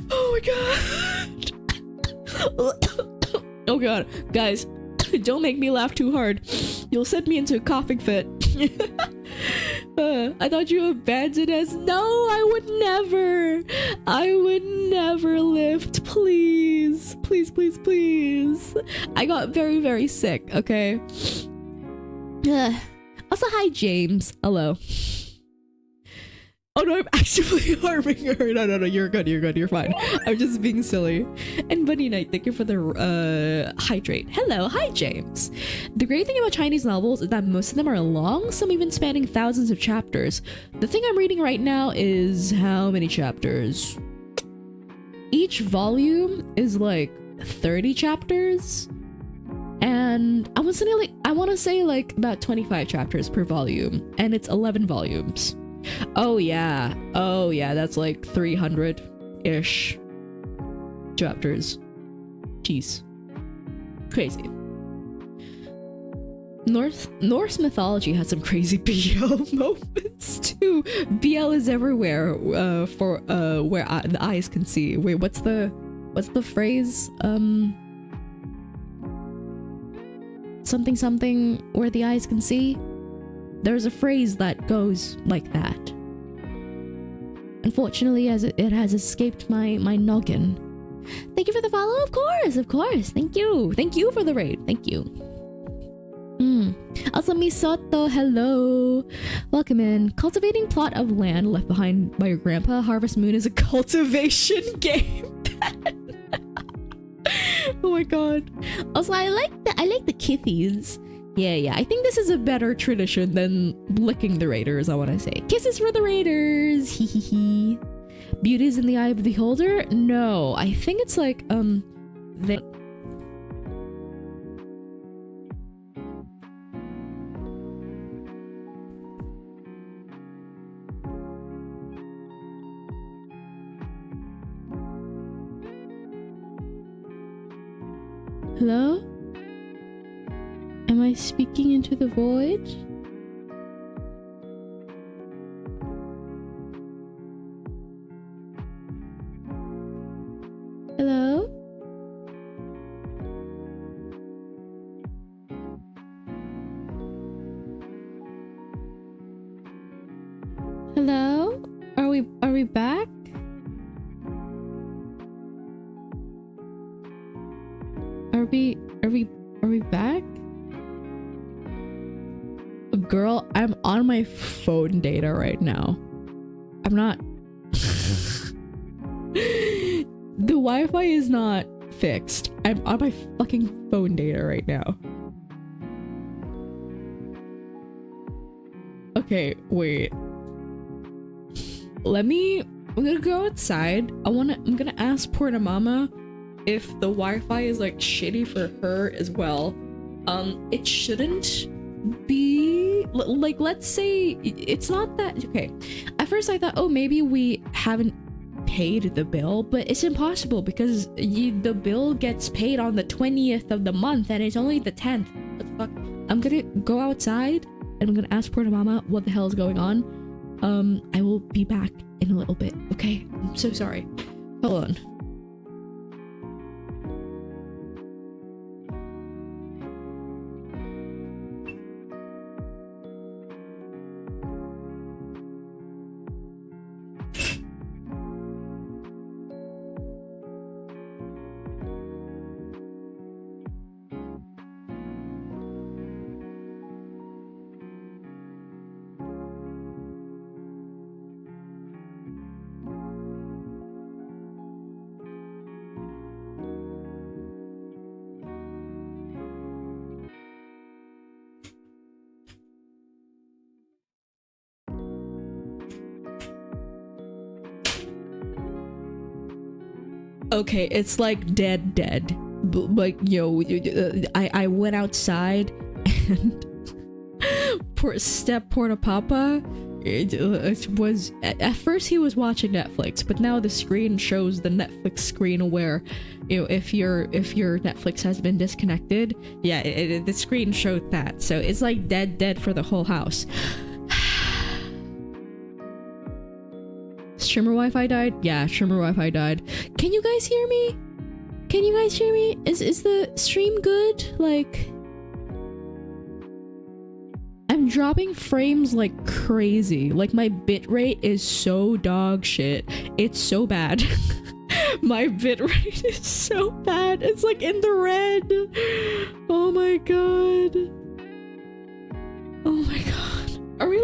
Oh my god. Oh god. Guys, don't make me laugh too hard. You'll send me into a coughing fit. I thought you abandoned us. No, I would never. I would never lift. Please. Please, please, please. I got very, very sick, okay? Also, hi, James. Hello. Oh no, I'm actively harming her. No, you're good, you're fine. I'm just being silly. And Bunny Knight, thank you for the hydrate. Hello, hi James. The great thing about Chinese novels is that most of them are long, some even spanning thousands of chapters. The thing I'm reading right now is how many chapters? Each volume is like 30 chapters. And I want to say like about 25 chapters per volume. And it's 11 volumes. Oh yeah, that's like 300-ish chapters. Jeez. Crazy. Norse mythology has some crazy BL moments too. BL is everywhere for where the eyes can see. Wait, what's the phrase? Something where the eyes can see? There's a phrase that goes like that. Unfortunately, as it has escaped my noggin. Thank you for the follow, of course. Thank you for the raid. Thank you. Also, Misoto, hello. Welcome in. Cultivating plot of land left behind by your grandpa. Harvest Moon is a cultivation game. Oh my god. Also, I like the kitties. Yeah, I think this is a better tradition than licking the raiders, I want to say. Kisses for the raiders! Hee. Beauty is in the eye of the beholder? No, I think it's like, Hello? Am I speaking into the void? Hello? Hello? Are we back? Are we back? Girl, I'm on my phone data right now. I'm not. The Wi-Fi is not fixed. I'm on my fucking phone data right now. Okay, wait. I'm gonna go outside. I'm gonna ask Purnama if the Wi-Fi is like shitty for her as well. It shouldn't be like, let's say it's not that okay. At first I thought, oh, maybe we haven't paid the bill, but it's impossible because the bill gets paid on the 20th of the month and it's only the 10th. What the fuck? I'm gonna go outside and I'm gonna ask Purnama what the hell is going on. I will be back in a little bit, okay? I'm so sorry. Hold on. Okay, it's like dead. Like, I went outside and step porta papa. It was at first he was watching Netflix, but now the screen shows the Netflix screen where, if your Netflix has been disconnected, the screen showed that. So it's like dead for the whole house. Streamer Wi-Fi died? Yeah, streamer Wi-Fi died. Can you guys hear me? Is the stream good? Like, I'm dropping frames like crazy. Like, my bitrate is so dog shit. It's so bad. My bitrate is so bad. It's like in the red. Oh my god. Oh my god. Are we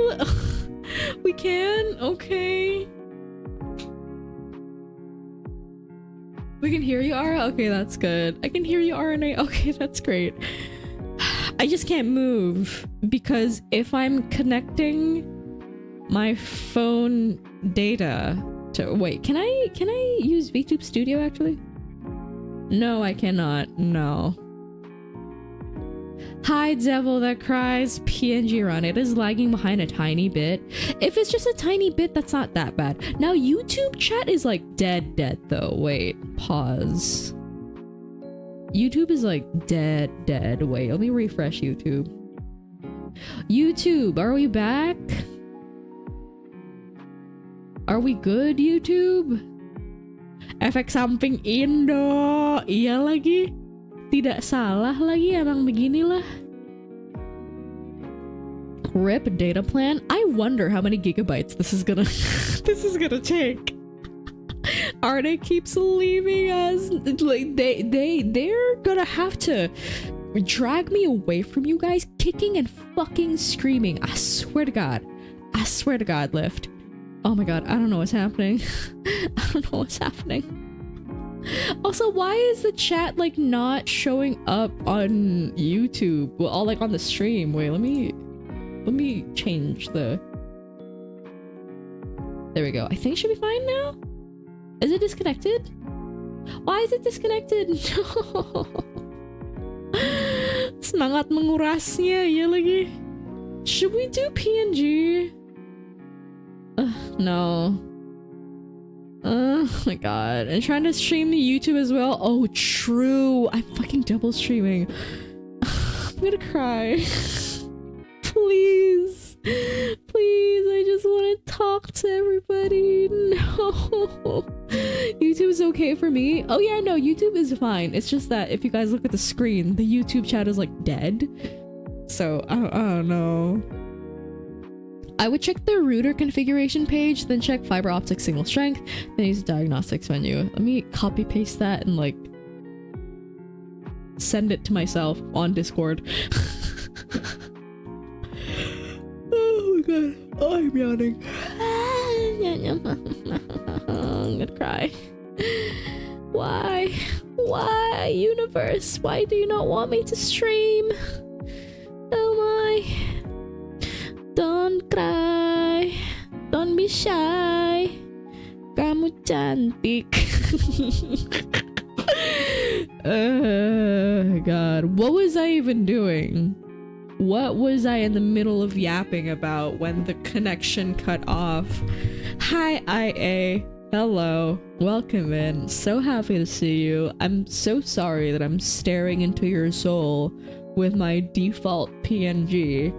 we can? Okay. We can hear you, Ara? Okay, that's good. I can hear you, Arané. Okay, that's great. I just can't move because if I'm connecting my phone data to... Wait, can I use VTube Studio actually? No, I cannot. No. Hi, devil that cries. PNG run. It is lagging behind a tiny bit. If it's just a tiny bit, that's not that bad. Now, YouTube chat is like dead though. Wait, pause. YouTube is like dead. Wait, let me refresh YouTube. YouTube, are we back? Are we good, YouTube? Efek samping Indo. Iya lagi. Tidak salah lagi, emang beginilah. RIP data plan. I wonder how many gigabytes this is gonna take. Arne keeps leaving us. Like they're gonna have to drag me away from you guys, kicking and fucking screaming. I swear to God, Lyft. Oh my god, I don't know what's happening. Also, why is the chat like not showing up on YouTube? Well, all like on the stream. Wait, let me change the... There we go. I think it should be fine now. Is it disconnected? Why is it disconnected? No. Semangat mengurasnya ya lagi. Should we do PNG? No. Oh my god. And trying to stream the YouTube as well. Oh, true. I'm fucking double streaming. I'm gonna cry. Please. Please, I just want to talk to everybody. No. YouTube is okay for me. Oh yeah, no, YouTube is fine. It's just that if you guys look at the screen, the YouTube chat is like dead. So, I don't know. I would check the router configuration page, then check fiber optic signal strength, then use the diagnostics menu. Let me copy paste that and like send it to myself on Discord. Oh my god. Oh, I'm yawning. I'm gonna cry. Why? Why, universe? Why do you not want me to stream? Oh my. Don't cry. Don't be shy. Kamu cantik. Oh god. What was I even doing? What was I in the middle of yapping about when the connection cut off? Hi, IA. Hello. Welcome in. So happy to see you. I'm so sorry that I'm staring into your soul with my default PNG.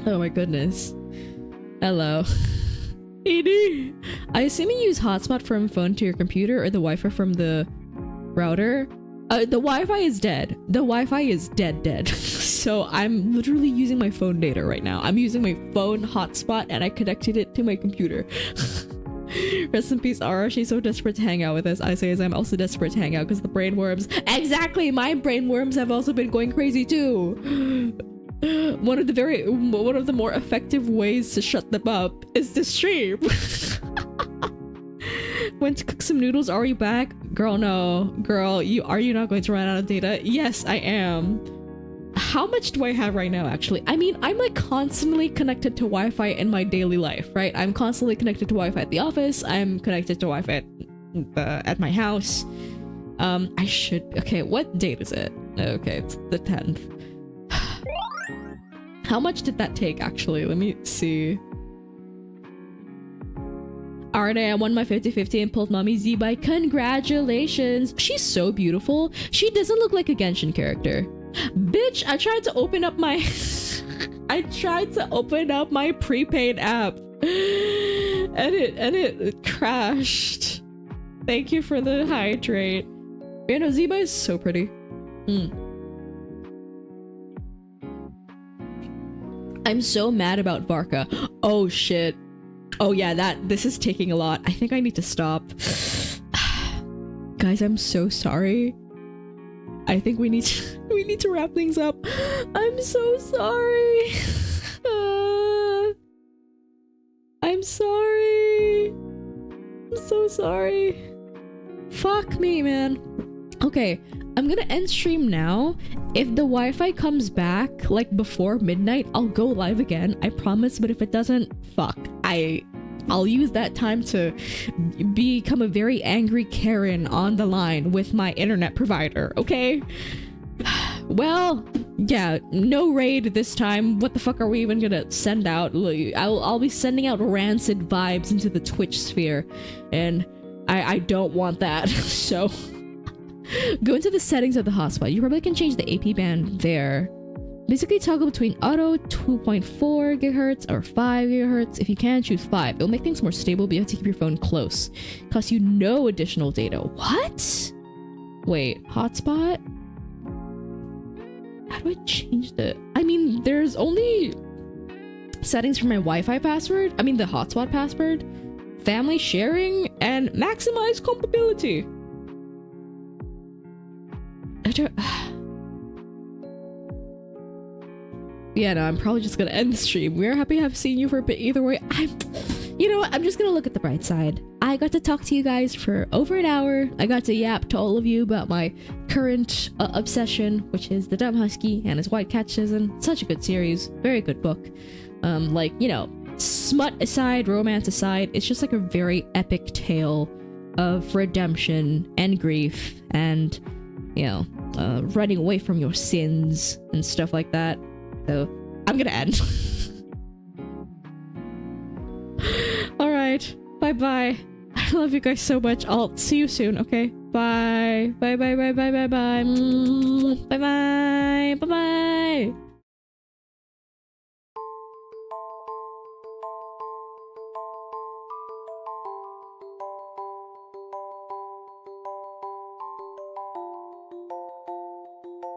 Oh my goodness. Hello. ED. I assume you use hotspot from phone to your computer or the Wi-Fi from the router? The Wi-Fi is dead. The Wi-Fi is dead. So I'm literally using my phone data right now. I'm using my phone hotspot and I connected it to my computer. Rest in peace, Ara. She's so desperate to hang out with us. I say as I'm also desperate to hang out because the brainworms. Exactly! My brainworms have also been going crazy too. One of the more effective ways to shut them up is to stream. Went to cook some noodles. Are you back? Girl, no. Girl, are you not going to run out of data? Yes, I am. how much do I have right now, actually? I mean, I'm like constantly connected to Wi-Fi in my daily life, right? I'm constantly connected to Wi-Fi at the office. I'm connected to Wi-Fi at my house. I should... Okay, what date is it? Okay, it's the 10th. How much did that take, actually? Let me see. Arané, I won my 50-50 and pulled Mommy Z by congratulations. She's so beautiful. She doesn't look like a Genshin character. Bitch, I tried to open up my... I tried to open up my prepaid app. And it crashed. Thank you for the hydrate. You know, Ziba is so pretty. I'm so mad about Varka. Oh shit. Oh yeah, this is taking a lot. I think I need to stop. Guys, I'm so sorry. I think we need to wrap things up. I'm so sorry. I'm sorry. I'm so sorry. Fuck me, man. Okay, I'm gonna end stream now. If the Wi-Fi comes back like before midnight, I'll go live again. I promise. But if it doesn't, fuck. I'll use that time to become a very angry Karen on the line with my internet provider, okay? Well, yeah, no raid this time. What the fuck are we even gonna send out? I'll be sending out rancid vibes into the Twitch sphere, and I don't want that. So go into the settings of the hotspot. You probably can change the AP band there. Basically toggle between auto 2.4 gigahertz or 5 gigahertz. If you can, choose 5. It'll make things more stable, but you have to keep your phone close. Costs you no additional data. What? Wait, hotspot? How do I change the... I mean, there's only settings for my Wi-Fi password. I mean, the hotspot password. Family sharing and maximize compatibility. I don't... Yeah, no, I'm probably just gonna end the stream. We're happy to have seen you for a bit either way. You know what? I'm just gonna look at the bright side. I got to talk to you guys for over an hour. I got to yap to all of you about my current obsession, which is the Dumb Husky and his White Catechism. Such a good series. Very good book. Like, you know, smut aside, romance aside, it's just like a very epic tale of redemption and grief and, you know, running away from your sins and stuff like that. So I'm gonna end. Alright, bye bye. I love you guys so much. I'll see you soon, okay? Bye. Bye bye bye bye bye bye. Bye bye. Bye bye.